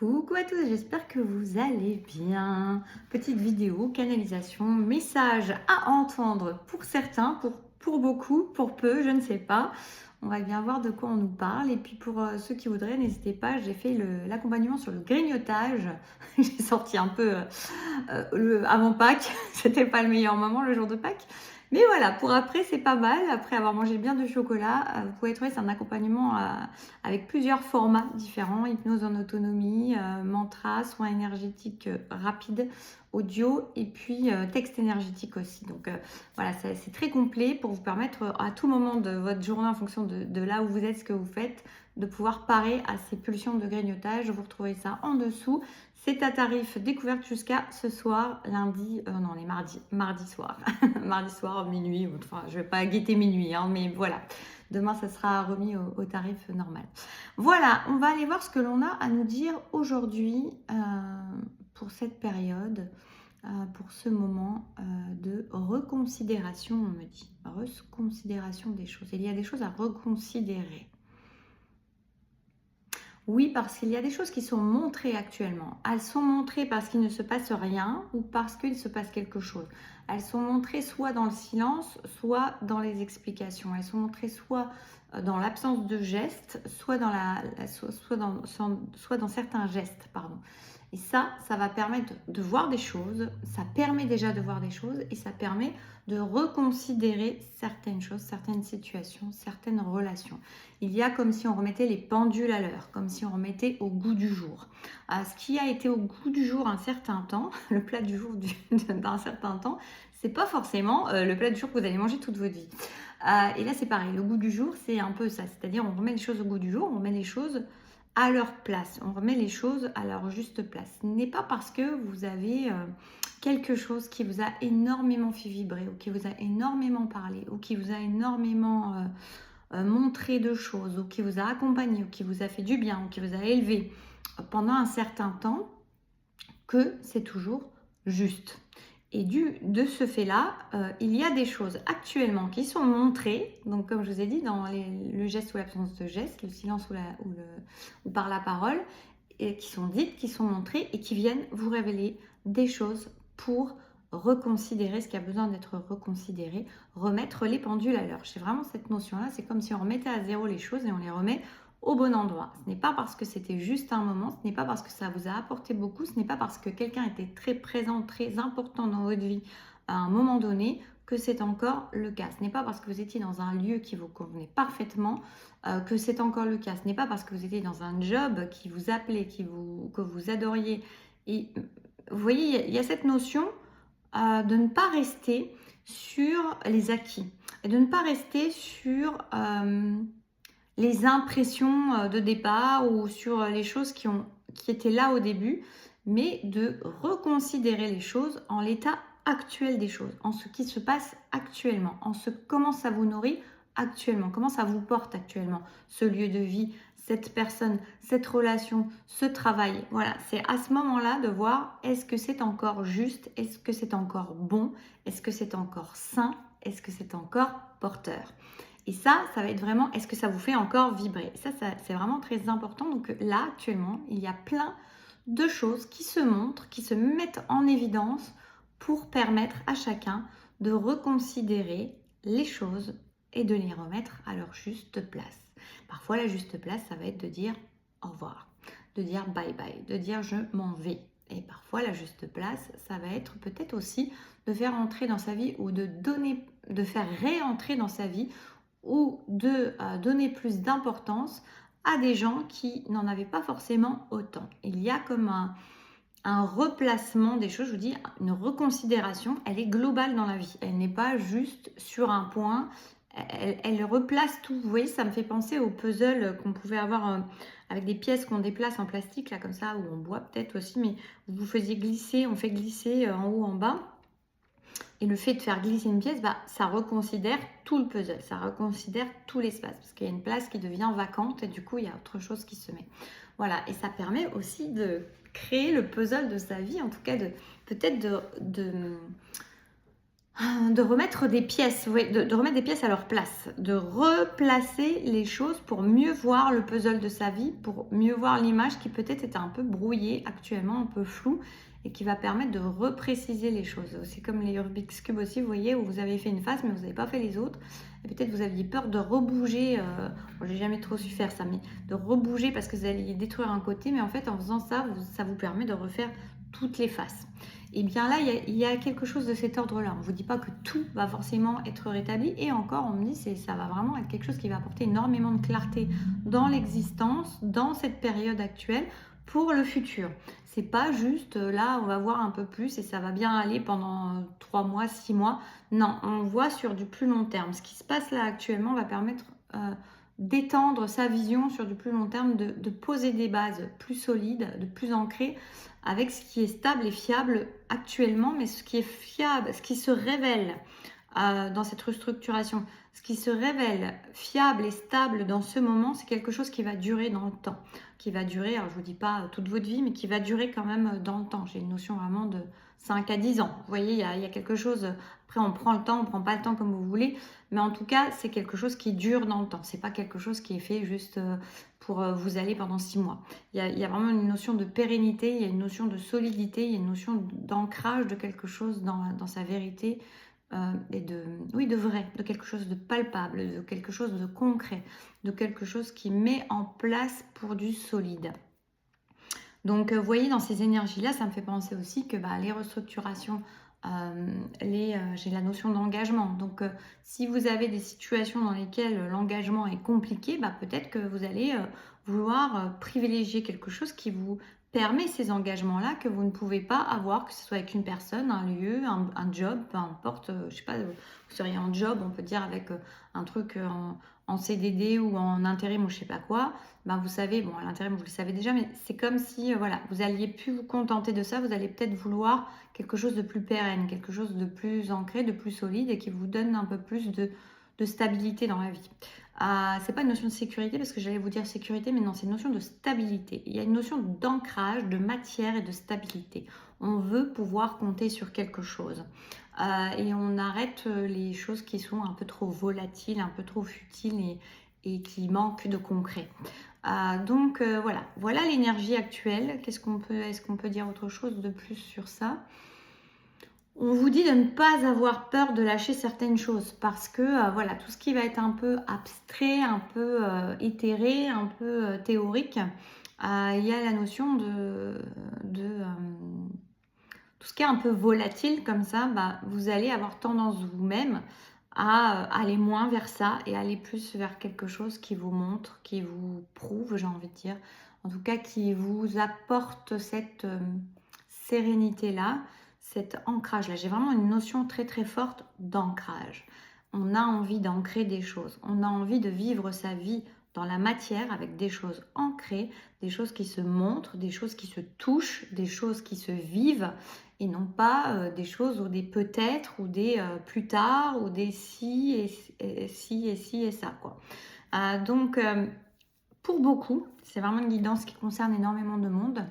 Coucou à tous, j'espère que vous allez bien. Petite vidéo, canalisation, message à entendre pour certains, pour beaucoup, pour peu, je ne sais pas. On va bien voir de quoi on nous parle. Et puis pour ceux qui voudraient, n'hésitez pas, j'ai fait l'accompagnement sur le grignotage. J'ai sorti un peu avant Pâques, c'était pas le meilleur moment le jour de Pâques. Mais voilà, pour après, c'est pas mal. Après avoir mangé bien de chocolat, vous pouvez trouver, c'est un accompagnement avec plusieurs formats différents, hypnose en autonomie, mantra, soins énergétiques rapides, audio et puis texte énergétique aussi. Donc voilà, c'est très complet pour vous permettre à tout moment de votre journée, en fonction de là où vous êtes, ce que vous faites, de pouvoir parer à ces pulsions de grignotage. Vous retrouvez ça en dessous. C'est à tarif découverte jusqu'à ce soir, lundi, non, les mardi soir, mardi soir, minuit, enfin, je ne vais pas guetter minuit, hein, mais voilà. Demain, ça sera remis au tarif normal. Voilà, on va aller voir ce que l'on a à nous dire aujourd'hui pour cette période, pour ce moment de reconsidération, on me dit. Reconsidération des choses. Il y a des choses à reconsidérer. Oui, parce qu'il y a des choses qui sont montrées actuellement. Elles sont montrées parce qu'il ne se passe rien ou parce qu'il se passe quelque chose. Elles sont montrées soit dans le silence, soit dans les explications. Elles sont montrées soit dans l'absence de gestes, soit soit dans certains gestes, pardon. Et ça va permettre de voir des choses, ça permet déjà de voir des choses et ça permet de reconsidérer certaines choses, certaines situations, certaines relations. Il y a comme si on remettait les pendules à l'heure, comme si on remettait au goût du jour. Ce qui a été au goût du jour un certain temps, le plat du jour d'un certain temps, c'est pas forcément le plat du jour que vous allez manger toute votre vie. Et là c'est pareil, le goût du jour c'est un peu ça, c'est-à-dire on remet les choses au goût du jour, on remet les choses à leur place, on remet les choses à leur juste place. Ce n'est pas parce que vous avez quelque chose qui vous a énormément fait vibrer ou qui vous a énormément parlé ou qui vous a énormément montré de choses ou qui vous a accompagné ou qui vous a fait du bien ou qui vous a élevé pendant un certain temps que c'est toujours juste. Et de ce fait-là, il y a des choses actuellement qui sont montrées, donc comme je vous ai dit, dans le geste ou l'absence de geste, le silence ou par la parole, et qui sont dites, qui sont montrées et qui viennent vous révéler des choses pour reconsidérer ce qui a besoin d'être reconsidéré, remettre les pendules à l'heure. J'ai vraiment cette notion-là, c'est comme si on remettait à zéro les choses et on les remet au bon endroit. Ce n'est pas parce que c'était juste un moment, ce n'est pas parce que ça vous a apporté beaucoup, ce n'est pas parce que quelqu'un était très présent, très important dans votre vie à un moment donné que c'est encore le cas. Ce n'est pas parce que vous étiez dans un lieu qui vous convenait parfaitement que c'est encore le cas. Ce n'est pas parce que vous étiez dans un job qui vous appelait, que vous adoriez. Et vous voyez, il y a cette notion de ne pas rester sur les acquis et de ne pas rester sur les impressions de départ ou sur les choses qui étaient là au début, mais de reconsidérer les choses en l'état actuel des choses, en ce qui se passe actuellement, comment ça vous nourrit actuellement, comment ça vous porte actuellement, ce lieu de vie, cette personne, cette relation, ce travail. Voilà, c'est à ce moment-là de voir est-ce que c'est encore juste, est-ce que c'est encore bon, est-ce que c'est encore sain, est-ce que c'est encore porteur. Et ça va être vraiment, est-ce que ça vous fait encore vibrer? Ça c'est vraiment très important. Donc là, actuellement, il y a plein de choses qui se montrent, qui se mettent en évidence pour permettre à chacun de reconsidérer les choses et de les remettre à leur juste place. Parfois, la juste place, ça va être de dire au revoir, de dire bye bye, de dire je m'en vais. Et parfois, la juste place, ça va être peut-être aussi de faire entrer dans sa vie ou de faire réentrer dans sa vie ou de donner plus d'importance à des gens qui n'en avaient pas forcément autant. Il y a comme un replacement des choses, je vous dis, une reconsidération, elle est globale dans la vie. Elle n'est pas juste sur un point, elle replace tout. Vous voyez, ça me fait penser au puzzle qu'on pouvait avoir avec des pièces qu'on déplace en plastique, là comme ça, ou en bois peut-être aussi, mais vous faisiez glisser, on fait glisser en haut, en bas. Et le fait de faire glisser une pièce, ça reconsidère tout le puzzle, ça reconsidère tout l'espace, parce qu'il y a une place qui devient vacante et du coup, il y a autre chose qui se met. Voilà, et ça permet aussi de créer le puzzle de sa vie, en tout cas peut-être De remettre des pièces, oui, de remettre des pièces à leur place, de replacer les choses pour mieux voir le puzzle de sa vie, pour mieux voir l'image qui peut-être était un peu brouillée actuellement, un peu floue, et qui va permettre de repréciser les choses. C'est comme les Rubik's Cube aussi, vous voyez, où vous avez fait une face, mais vous n'avez pas fait les autres. Et peut-être vous aviez peur de rebouger, bon, j'ai jamais trop su faire ça, mais de rebouger parce que vous alliez détruire un côté, mais en fait, en faisant ça, ça vous permet de refaire toutes les faces. Et bien là, il y a quelque chose de cet ordre-là. On ne vous dit pas que tout va forcément être rétabli. Et encore, on me dit que ça va vraiment être quelque chose qui va apporter énormément de clarté dans l'existence, dans cette période actuelle, pour le futur. C'est pas juste là, on va voir un peu plus et ça va bien aller pendant 3 mois, 6 mois. Non, on voit sur du plus long terme. Ce qui se passe là actuellement va permettre d'étendre sa vision sur du plus long terme, de poser des bases plus solides, de plus ancrées, avec ce qui est stable et fiable actuellement, mais ce qui est fiable, ce qui se révèle dans cette restructuration, ce qui se révèle fiable et stable dans ce moment, c'est quelque chose qui va durer dans le temps, qui va durer, alors je ne vous dis pas toute votre vie, mais qui va durer quand même dans le temps. J'ai une notion vraiment de 5 à 10 ans. Vous voyez, il y a quelque chose, après on prend le temps, on ne prend pas le temps comme vous voulez, mais en tout cas, c'est quelque chose qui dure dans le temps. C'est pas quelque chose qui est fait juste pour vous aller pendant 6 mois. Il y a vraiment une notion de pérennité, il y a une notion de solidité, il y a une notion d'ancrage de quelque chose dans sa vérité et de vrai, de quelque chose de palpable, de quelque chose de concret, de quelque chose qui met en place pour du solide. Donc, vous voyez, dans ces énergies-là, ça me fait penser aussi que les restructurations, j'ai la notion d'engagement. Donc, si vous avez des situations dans lesquelles l'engagement est compliqué, peut-être que vous allez vouloir privilégier quelque chose qui vous permet ces engagements-là que vous ne pouvez pas avoir, que ce soit avec une personne, un lieu, un job, peu importe, je sais pas, vous seriez en job, on peut dire avec un truc en CDD ou en intérim ou je sais pas quoi, vous savez, bon, à l'intérim, vous le savez déjà, mais c'est comme si, voilà, vous alliez plus vous contenter de ça, vous allez peut-être vouloir quelque chose de plus pérenne, quelque chose de plus ancré, de plus solide et qui vous donne un peu plus de stabilité dans la vie. C'est pas une notion de sécurité parce que j'allais vous dire sécurité, mais non, c'est une notion de stabilité. Il y a une notion d'ancrage, de matière et de stabilité. On veut pouvoir compter sur quelque chose. Et on arrête les choses qui sont un peu trop volatiles, un peu trop futiles et qui manquent de concret. Donc voilà l'énergie actuelle. Est-ce qu'on peut dire autre chose de plus sur ça? On vous dit de ne pas avoir peur de lâcher certaines choses parce que voilà, tout ce qui va être un peu abstrait, un peu éthéré, un peu théorique, il y a la notion de tout ce qui est un peu volatile comme ça, vous allez avoir tendance vous-même à aller moins vers ça et aller plus vers quelque chose qui vous montre, qui vous prouve, j'ai envie de dire, en tout cas qui vous apporte cette sérénité-là, cet ancrage-là. J'ai vraiment une notion très très forte d'ancrage. On a envie d'ancrer des choses, on a envie de vivre sa vie dans la matière avec des choses ancrées, des choses qui se montrent, des choses qui se touchent, des choses qui se vivent et non pas des choses ou des peut-être ou des plus tard ou des si et si et si et ça quoi. Donc pour beaucoup, c'est vraiment une guidance qui concerne énormément de monde.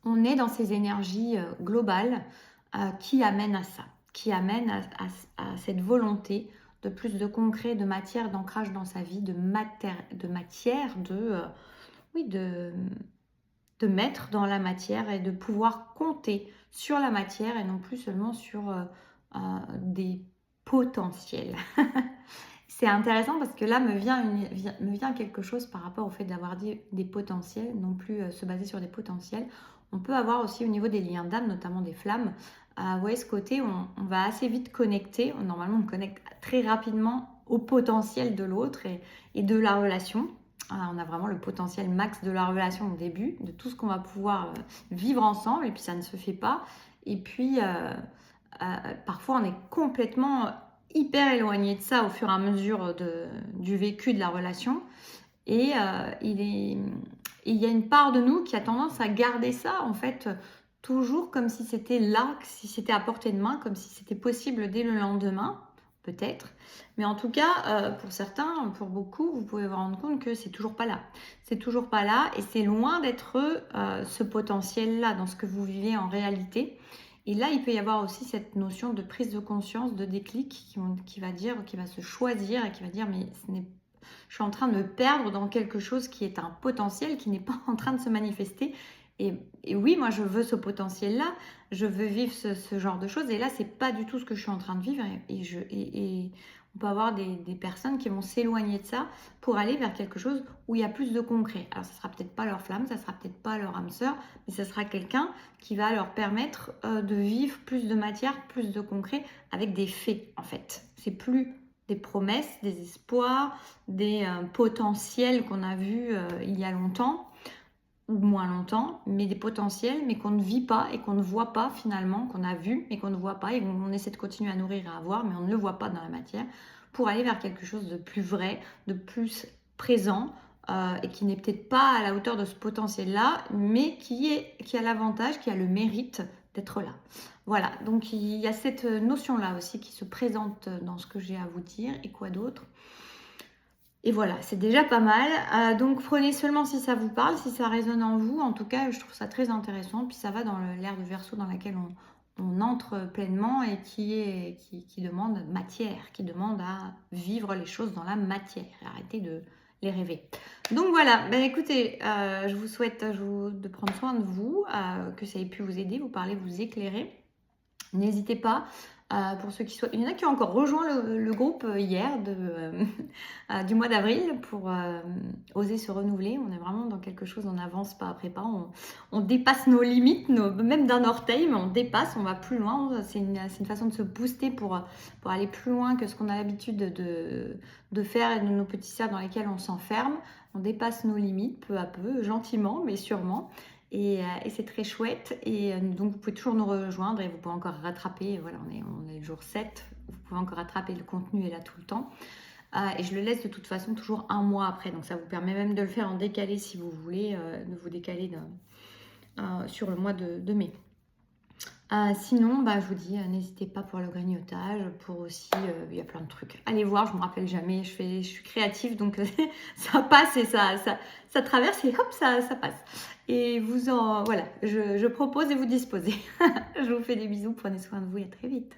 On est dans ces énergies globales qui amènent à ça, qui amènent à cette volonté de plus de concret, de matière, d'ancrage dans sa vie, de matière, de mettre dans la matière et de pouvoir compter sur la matière et non plus seulement sur des potentiels. C'est intéressant parce que là me vient quelque chose par rapport au fait d'avoir dit des potentiels, non plus se baser sur des potentiels. On peut avoir aussi au niveau des liens d'âme, notamment des flammes, vous voyez ce côté, on va assez vite connecter. Normalement, on connecte très rapidement au potentiel de l'autre et de la relation. On a vraiment le potentiel max de la relation au début, de tout ce qu'on va pouvoir vivre ensemble, et puis ça ne se fait pas. Et puis, parfois, on est complètement hyper éloigné de ça au fur et à mesure du vécu de la relation. Et il y a une part de nous qui a tendance à garder ça, en fait, toujours comme si c'était là, si c'était à portée de main, comme si c'était possible dès le lendemain, peut-être. Mais en tout cas, pour certains, pour beaucoup, vous pouvez vous rendre compte que c'est toujours pas là. C'est toujours pas là et c'est loin d'être ce potentiel-là dans ce que vous vivez en réalité. Et là, il peut y avoir aussi cette notion de prise de conscience, de déclic qui va dire, qui va se choisir et qui va dire mais je suis en train de me perdre dans quelque chose qui est un potentiel qui n'est pas en train de se manifester. Et oui, moi je veux ce potentiel-là, je veux vivre ce genre de choses. Et là, c'est pas du tout ce que je suis en train de vivre. Et on peut avoir des personnes qui vont s'éloigner de ça pour aller vers quelque chose où il y a plus de concret. Alors, ça sera peut-être pas leur flamme, ça sera peut-être pas leur âme sœur, mais ça sera quelqu'un qui va leur permettre de vivre plus de matière, plus de concret avec des faits en fait. C'est plus des promesses, des espoirs, des potentiels qu'on a vus il y a longtemps ou moins longtemps, mais des potentiels, mais qu'on ne vit pas et qu'on ne voit pas finalement, qu'on a vu mais qu'on ne voit pas et on essaie de continuer à nourrir et à voir, mais on ne le voit pas dans la matière, pour aller vers quelque chose de plus vrai, de plus présent et qui n'est peut-être pas à la hauteur de ce potentiel-là, mais qui a l'avantage, qui a le mérite d'être là. Voilà, donc il y a cette notion-là aussi qui se présente dans ce que j'ai à vous dire. Et quoi d'autre ? Et voilà, c'est déjà pas mal. Donc prenez seulement si ça vous parle, si ça résonne en vous. En tout cas, je trouve ça très intéressant. Puis ça va dans l'ère de Verseau dans laquelle on entre pleinement et qui demande matière, qui demande à vivre les choses dans la matière. Arrêtez de les rêver. Donc voilà, ben écoutez, je vous souhaite de prendre soin de vous, que ça ait pu vous aider, vous parler, vous éclairer. N'hésitez pas, pour ceux qui soient... Il y en a qui ont encore rejoint le groupe hier du mois d'avril pour oser se renouveler. On est vraiment dans quelque chose, on avance pas après pas. On dépasse nos limites, même d'un orteil, mais on dépasse, on va plus loin. C'est une façon de se booster pour aller plus loin que ce qu'on a l'habitude de faire et de nos petits cercles dans lesquels on s'enferme. On dépasse nos limites peu à peu, gentiment, mais sûrement. Et c'est très chouette. Et donc, vous pouvez toujours nous rejoindre et vous pouvez encore rattraper. Voilà, on est le jour 7. Vous pouvez encore rattraper, le contenu est là tout le temps. Et je le laisse de toute façon toujours un mois après. Donc, ça vous permet même de le faire en décalé si vous voulez, de vous décaler sur le mois de mai. Sinon, je vous dis, n'hésitez pas pour le grignotage, pour aussi, il y a plein de trucs. Allez voir, je me rappelle jamais, je suis créative, donc ça passe et ça traverse et hop, ça passe. Et voilà, je propose et vous disposez. Je vous fais des bisous, prenez soin de vous et à très vite.